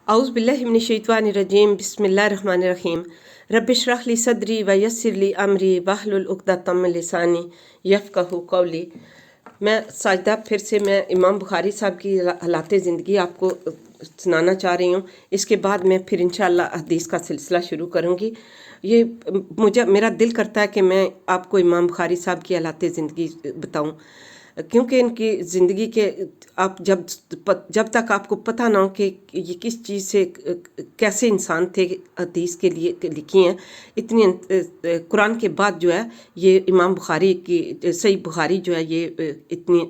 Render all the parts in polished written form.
औज़ बिल्लाहि मिनश्शैतानिर्रजीम बिस्मिल्लाहिर्रहमानिर्रहीम रब्बिश्रह ली सदरी व यस्सिर ली अमरी वहलुल उक़दतम मिन लिसानी यफ़क़हू क़ौली। मैं साजदा फिर से मैं इमाम बुखारी साहब की हालात ज़िंदगी आपको सुनाना चाह रही हूँ। इसके बाद मैं फिर इंशाअल्लाह हदीस का सिलसिला शुरू करूँगी। ये मुझे मेरा दिल करता है कि मैं आपको इमाम बुखारी साहब की हालात ज़िंदगी बताऊँ, क्योंकि इनकी ज़िंदगी के आप जब तक आपको पता ना हो कि ये किस चीज़ से कैसे इंसान थे, हदीस के लिए लिखी हैं इतनी कुरान के बाद जो है ये इमाम बुखारी की सही बुखारी जो है ये इतनी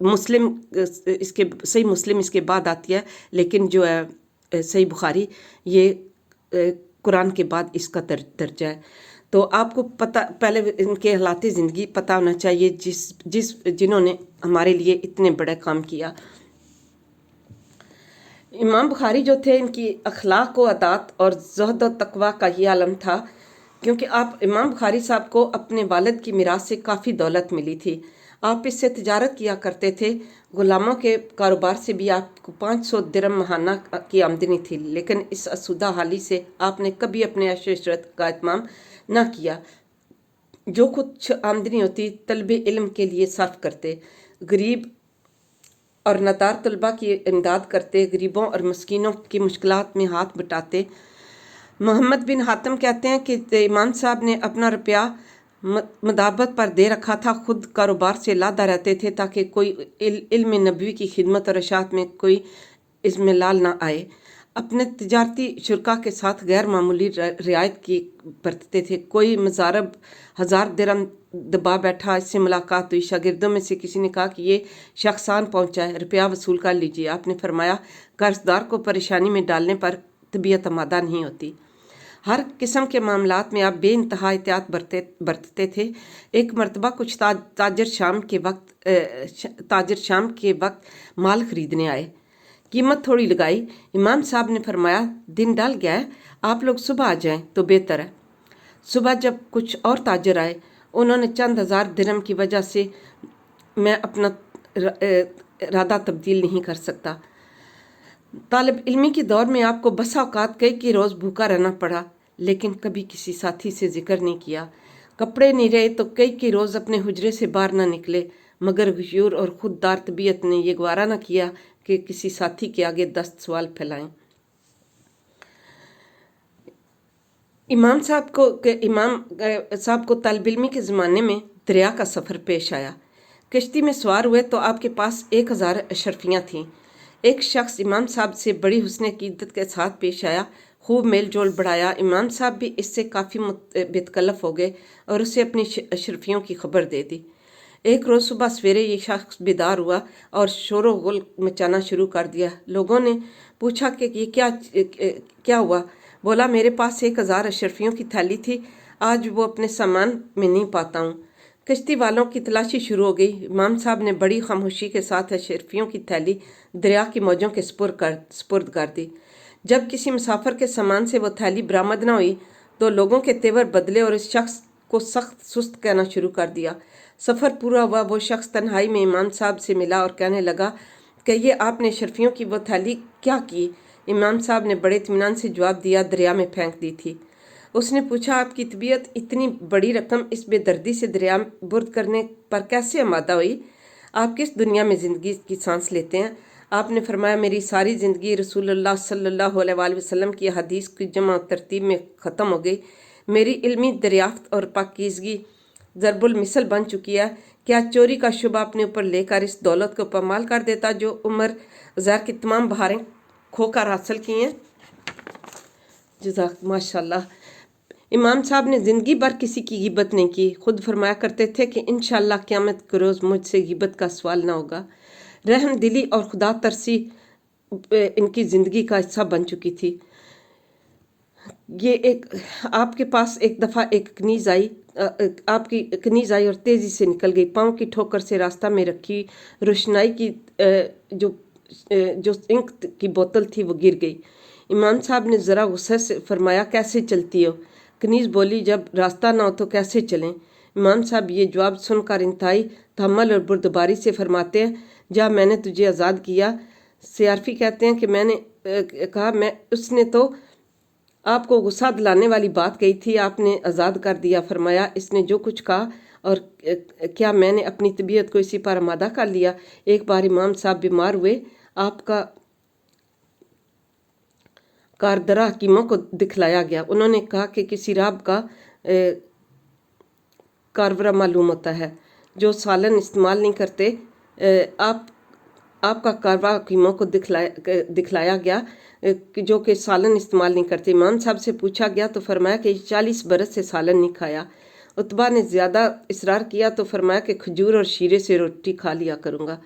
मुस्लिम इसके सही मुस्लिम इसके बाद आती है, लेकिन जो है सही बुखारी ये कुरान के बाद इसका दर्जा है। तो आपको पता पहले इनके हालात ज़िंदगी पता होना चाहिए जिन्होंने हमारे लिए इतने बड़ा काम किया। इमाम बुखारी जो थे इनकी अखलाक व अदात और ज़ुहद व तकवा का ही आलम था, क्योंकि आप इमाम बुखारी साहब को अपने वालिद की मीरास से काफ़ी दौलत मिली थी। आप इससे तिजारत किया करते थे। गुलामों के कारोबार से भी आपको 500 दिरहम महाना की आमदनी थी, लेकिन इस आसूदा हाली से आपने कभी अपने अशरत का इत्माम ना किया। जो कुछ आमदनी होती तलब इल्म के लिए सर्फ करते, गरीब और नदार तलबा की इमदाद करते, गरीबों और मस्कीनों की मुश्किलात में हाथ बटाते। मोहम्मद बिन हातिम कहते हैं कि इमाम साहब ने अपना रुपया मदाबत पर दे रखा था, खुद कारोबार से लादा रहते थे ताकि कोई इल्म नबवी की खिदमत और इशाअत में कोई इस्मेलाल ना आए। अपने तिजारती शुरा के साथ गैर मामूली रियायत की बरतते थे। कोई मजारब 1000 दिरहम दबा बैठा, इससे मुलाकात हुई। शागिर्दों में से किसी ने कहा कि ये शख्सान पहुंचा है, रुपया वसूल कर लीजिए। आपने फरमाया कर्जदार को परेशानी में डालने पर तबीयत आमादा नहीं होती। हर किस्म के मामलात में आप बेइंतहा एहतियात बरतते थे। एक मरतबा कुछ ताजर शाम के वक्त माल खरीदने आए, कीमत थोड़ी लगाई। इमाम साहब ने फरमाया दिन ढल गया है, आप लोग सुबह आ जाएं तो बेहतर है। सुबह जब कुछ और ताजर आए, उन्होंने चंद हज़ार दिरहम की वजह से मैं अपना इरादा तब्दील नहीं कर सकता। तालिब इल्मी के दौर में आपको बसा औकात कई रोज़ भूखा रहना पड़ा, लेकिन कभी किसी साथी से जिक्र नहीं किया। कपड़े नहीं रहे तो कई रोज़ अपने हुजरे से बाहर ना निकले, मगर गयूर और खुददार तबीयत ने यह गवारा न किया कि किसी साथी के आगे 10 सवाल फैलाएं। इमाम साहब को तालिब इल्मी के ज़माने में दरिया का सफ़र पेश आया। कश्ती में सवार हुए तो आपके पास 1000 अशरफियाँ थीं। एक शख्स इमाम साहब से बड़ी हुस्न क़ीदत के साथ पेश आया, खूब मेल जोल बढ़ाया। इमाम साहब भी इससे काफ़ी बेतकल्लफ हो गए और उसे अपनी अशरफियों की खबर दे दी। एक रोज़ सुबह सवेरे ये शख्स बेदार हुआ और शोर गुल मचाना शुरू कर दिया। लोगों ने पूछा कि ये क्या हुआ? बोला मेरे पास 1000 अशरफियों की थैली थी, आज वो अपने सामान में नहीं पाता हूँ। कश्ती वालों की तलाशी शुरू हो गई। इमाम साहब ने बड़ी खामोशी के साथ अशरफियों की थैली दरिया की मौजों के सुपुर्द कर दी। जब किसी मुसाफिर के सामान से वो थैली बरामद न हुई तो लोगों के तेवर बदले और इस शख्स को सख्त सुस्त कहना शुरू कर दिया। सफ़र पूरा हुआ, वो शख्स तन्हाई में इमाम साहब से मिला और कहने लगा कि ये आपने अशरफियों की वो थैली क्या की? इमाम साहब ने बड़े इत्मीनान से जवाब दिया, दरिया में फेंक दी थी। उसने पूछा आपकी तबीयत इतनी बड़ी रकम इस बेदर्दी से दरिया बुर्द करने पर कैसे आमादा हुई? आप किस दुनिया में ज़िंदगी की सांस लेते हैं? आपने फरमाया मेरी सारी ज़िंदगी रसूलुल्लाह सल्लल्लाहु अलैहि वसल्लम की हदीस की जमा तरतीब में ख़त्म हो गई। मेरी इल्मी दरियाफ्त और पाकीज़गी ज़रबुल मिसल बन चुकी है। क्या चोरी का शुबा अपने ऊपर लेकर इस दौलत को पामाल कर देता जो उम्र ज़र की तमाम बहारें खोकर हासिल की हैं? जज़ाक माशाल्लाह। इमाम साहब ने ज़िंदगी भर किसी की गिबत नहीं की। खुद फरमाया करते थे कि इंशाअल्लाह क़यामत के रोज़ मुझसे गिबत का सवाल ना होगा। रहम दिली और खुदा तरसी इनकी ज़िंदगी का हिस्सा बन चुकी थी। ये आपके पास एक दफ़ा एक कनीज़ आई, आपकी कनीज़ आई और तेज़ी से निकल गई। पाँव की ठोकर से रास्ता में रखी रोशनाई की जो इंक की बोतल थी वो गिर गई। इमाम साहब ने ज़रा गुस्से से फरमाया कैसे चलती हो? कनीज़ बोली जब रास्ता ना हो तो कैसे चलें? इमाम साहब ये जवाब सुनकर इंतहाई तहम्मुल और बुर्दबारी से फरमाते हैं, जा मैंने तुझे आज़ाद किया। सियारफी कहते हैं कि मैंने کہا میں اس نے تو آپ کو غصہ دلانے والی بات کہی تھی، آپ نے آزاد کر دیا۔ فرمایا اس نے جو کچھ کہا اور کیا میں نے اپنی طبیعت کو اسی پر آمادہ کر لیا؟ ایک بار امام صاحب بیمار ہوئے، آپ کا کاردرا حکیموں کو دکھلایا گیا۔ انہوں نے کہا کہ کسی راب کا کارورا معلوم ہوتا ہے جو سالن استعمال نہیں کرتے۔ آپ کا کاروا حکیموں کو دکھلایا گیا جو کہ سالن استعمال نہیں کرتے۔ امام صاحب سے پوچھا گیا تو فرمایا کہ 40 برس سے سالن نہیں کھایا۔ عتبہ نے زیادہ اصرار کیا تو فرمایا کہ کھجور اور شیرے سے روٹی کھا لیا کروں گا۔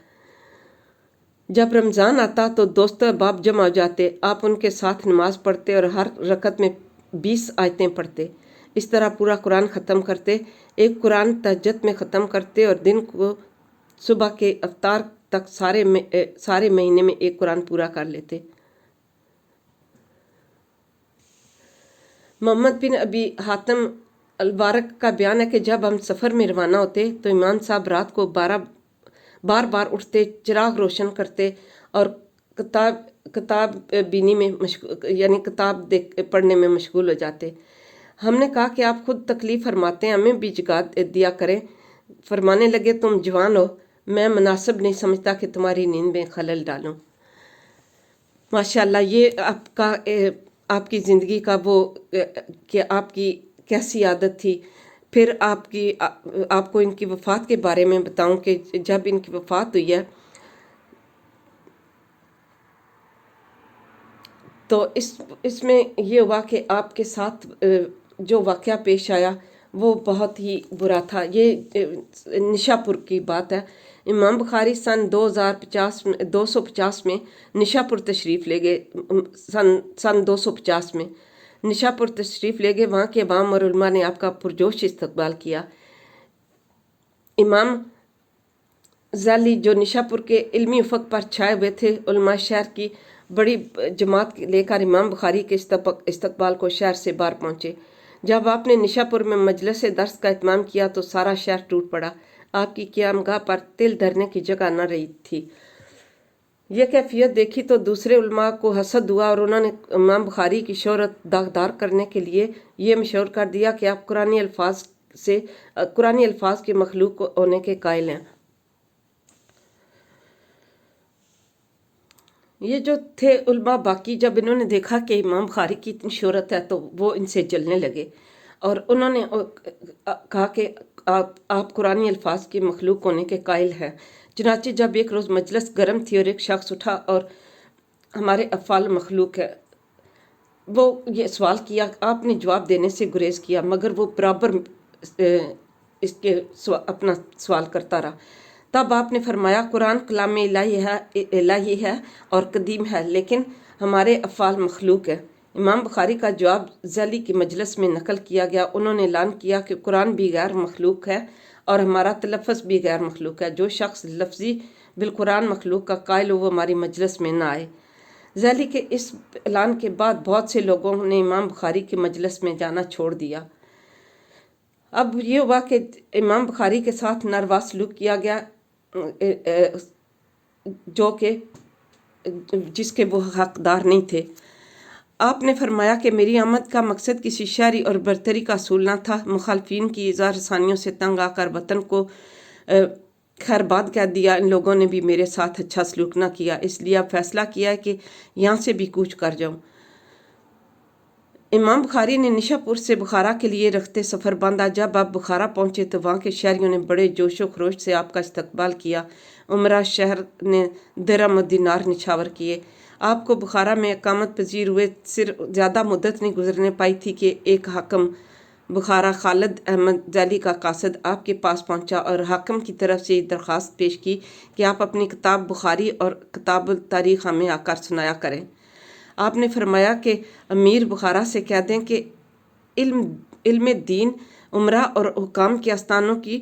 جب رمضان آتا تو دوست احباب جمع ہو جاتے، آپ ان کے ساتھ نماز پڑھتے اور ہر رکعت میں 20 آیتیں پڑھتے۔ اس طرح پورا قرآن ختم کرتے۔ ایک قرآن تہجد میں ختم کرتے اور دن کو صبح کے افطار تک سارے مہینے میں ایک قرآن پورا کر لیتے۔ محمد بن ابی حاتم البارک کا بیان ہے کہ جب ہم سفر میں روانہ ہوتے تو امام صاحب رات کو بار بار اٹھتے، چراغ روشن کرتے اور کتاب بینی میں یعنی کتاب پڑھنے میں مشغول ہو جاتے۔ ہم نے کہا کہ آپ خود تکلیف فرماتے ہیں، ہمیں بھی جگا دیا کریں۔ فرمانے لگے تم جوان ہو، میں مناسب نہیں سمجھتا کہ تمہاری نیند میں خلل ڈالوں۔ ماشاءاللہ، یہ آپ کی زندگی کا وہ کہ آپ کی کیسی عادت تھی۔ پھر آپ کو ان کی وفات کے بارے میں بتاؤں کہ جب ان کی وفات ہوئی ہے تو اس میں یہ ہوا کہ آپ کے ساتھ جو واقعہ پیش آیا وہ بہت ہی برا تھا۔ یہ نشاپور کی بات ہے۔ امام بخاری سن 250 میں نشاپور تشریف لے گئے۔ سن 250 میں نشاپور تشریف لے گئے۔ وہاں کے عوام اور علماء نے آپ کا پرجوش استقبال کیا۔ امام ذیلی جو نشاپور کے علمی افق پر چھائے ہوئے تھے، علماء شہر کی بڑی جماعت لے کر امام بخاری کے استقبال کو شہر سے باہر پہنچے۔ جب آپ نے نشاپور میں مجلس درس کا اہتمام کیا تو سارا شہر ٹوٹ پڑا۔ آپ کی قیامگاہ پر تل دھرنے کی جگہ نہ رہی تھی۔ یہ کیفیت دیکھی تو دوسرے علماء کو حسد ہوا اور انہوں نے امام بخاری کی شہرت داغدار کرنے کے لیے یہ مشہور کر دیا کہ آپ قرآنی الفاظ کے مخلوق ہونے کے قائل ہیں۔ یہ جو تھے علماء باقی، جب انہوں نے دیکھا کہ امام بخاری کی اتنی شہرت ہے تو وہ ان سے جلنے لگے اور انہوں نے کہا کہ آپ قرآنی الفاظ کے مخلوق ہونے کے قائل ہیں۔ چنانچہ جب ایک روز مجلس گرم تھی اور ایک شخص اٹھا اور ہمارے افعال مخلوق ہے، وہ یہ سوال کیا، آپ نے جواب دینے سے گریز کیا مگر وہ برابر اس کے اپنا سوال کرتا رہا۔ تب آپ نے فرمایا قرآن کلام الہی ہے اور قدیم ہے، لیکن ہمارے افعال مخلوق ہے۔ امام بخاری کا جواب ذیلی کی مجلس میں نقل کیا گیا۔ انہوں نے اعلان کیا کہ قرآن بھی غیر مخلوق ہے اور ہمارا تلفظ بھی غیر مخلوق ہے۔ جو شخص لفظی بالقرآن مخلوق کا قائل ہو وہ ہماری مجلس میں نہ آئے۔ ذیلی کے اس اعلان کے بعد بہت سے لوگوں نے امام بخاری کی مجلس میں جانا چھوڑ دیا۔ اب یہ ہوا کہ امام بخاری کے ساتھ ناروا سلوک کیا گیا جس کے وہ حقدار نہیں تھے۔ آپ نے فرمایا کہ میری آمد کا مقصد کسی شہری اور برتری کا اصول نہ تھا۔ مخالفین کی اظہار رسانیوں سے تنگ آ کر وطن کو خیرباد کہہ دیا۔ ان لوگوں نے بھی میرے ساتھ اچھا سلوک نہ کیا، اس لیے اب فیصلہ کیا ہے کہ یہاں سے بھی کوچ کر جاؤں۔ امام بخاری نے نشاپور سے بخارا کے لیے رخت سفر باندھا۔ جب آپ بخارا پہنچے تو وہاں کے شہریوں نے بڑے جوش و خروش سے آپ کا استقبال کیا۔ عمرہ شہر نے درہم و دینار نچھاور کیے۔ آپ کو بخارا میں اقامت پذیر ہوئے زیادہ مدت نہیں گزرنے پائی تھی کہ ایک حاکم بخارا خالد احمد ذیلی کا قاصد آپ کے پاس پہنچا اور حاکم کی طرف سے یہ درخواست پیش کی کہ آپ اپنی کتاب بخاری اور کتاب التاریخ ہمیں آ کر سنایا کریں۔ آپ نے فرمایا کہ امیر بخارا سے کہہ دیں کہ علم دین عمرہ اور حکام کے آستانوں کی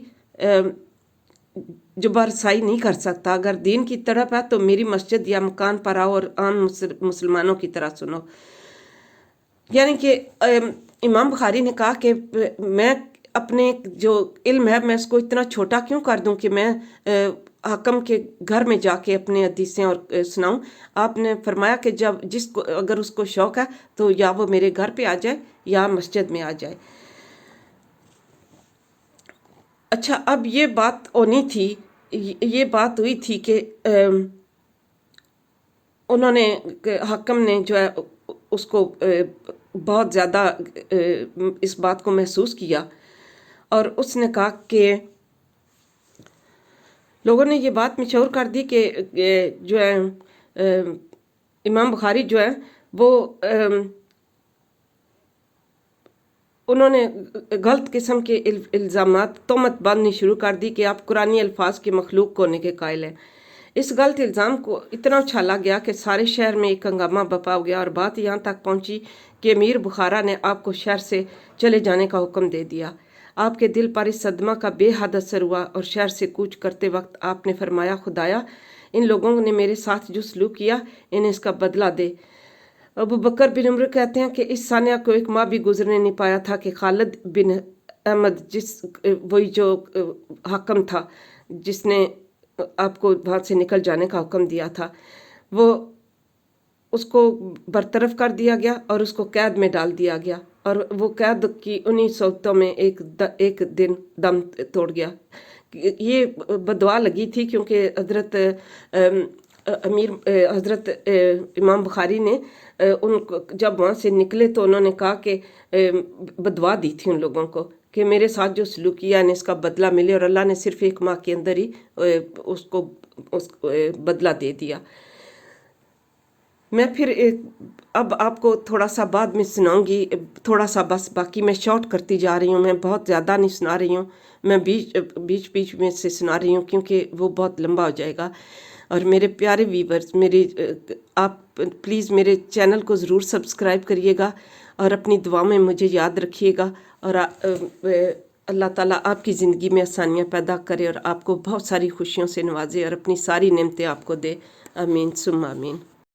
جبہ رسائی نہیں کر سکتا۔ اگر دین کی تڑپ ہے تو میری مسجد یا مکان پر آؤ اور عام مسلمانوں کی طرح سنو۔ یعنی کہ امام بخاری نے کہا کہ میں اپنے جو علم ہے میں اس کو اتنا چھوٹا کیوں کر دوں کہ میں हाकम के घर में जाके अपने हदीसें और सुनाऊं। आपने फरमाया कि जब जिसको अगर उसको शौक है तो या वो मेरे घर पे आ जाए या मस्जिद में आ जाए। अच्छा, अब ये बात होनी थी, ये बात हुई थी कि उन्होंने हाकम ने जो है उसको बहुत ज़्यादा इस बात को महसूस किया और उसने कहा कि लोगों ने ये बात मशहूर कर दी कि जो है इमाम बुखारी जो है वो उन्होंने गलत किस्म के इल्ज़ामात तोहमत बांधनी शुरू कर दी कि आप कुरानी अल्फाज के मखलूक होने के कायल हैं। इस गलत इल्ज़ाम को इतना उछाला गया कि सारे शहर में एक हंगामा बपा हो गया और बात यहाँ तक पहुँची कि अमीर बुखारा ने आपको शहर से चले जाने का हुक्म दे दिया। आपके दिल पर इस सदमा का बेहद असर हुआ और शहर से कूच करते वक्त आपने फरमाया, खुदाया इन लोगों ने मेरे साथ जो सलूक किया इन्हें इसका बदला दे। अबू बकर बिन उमर कहते हैं कि इस सानिया को एक माह भी गुजरने नहीं पाया था कि खालिद बिन अहमद, जिस वही जो हाकम था जिसने आपको वहाँ से निकल जाने का हुक्म दिया था, वो उसको बरतरफ कर दिया गया और उसको कैद में डाल दिया गया और वो कैद की उन्हीं सोतों में एक दिन दम तोड़ गया। ये बदुआ लगी थी क्योंकि हजरत इमाम बुखारी ने उनको जब वहाँ से निकले तो उन्होंने कहा कि बदुआ दी थी उन लोगों को कि मेरे साथ जो सलूक किया ने इसका बदला मिले, और अल्लाह ने सिर्फ एक माह के अंदर ही उसको बदला दे दिया। मैं फिर अब आपको थोड़ा सा बाद में सुनाऊंगी, थोड़ा सा बस, बाकी मैं शॉर्ट करती जा रही हूँ, मैं बहुत ज़्यादा नहीं सुना रही हूँ, मैं बीच में से सुना रही हूँ क्योंकि वो बहुत लंबा हो जाएगा। और मेरे प्यारे व्यूवर्स, आप प्लीज़ मेरे चैनल को ज़रूर सब्सक्राइब करिएगा और अपनी दुआ में मुझे याद रखिएगा और अल्लाह ताला आपकी ज़िंदगी में आसानियाँ पैदा करे और आपको बहुत सारी खुशियों से नवाजे और अपनी सारी नेमतें आपको दे। आमीन सुम्मा आमीन।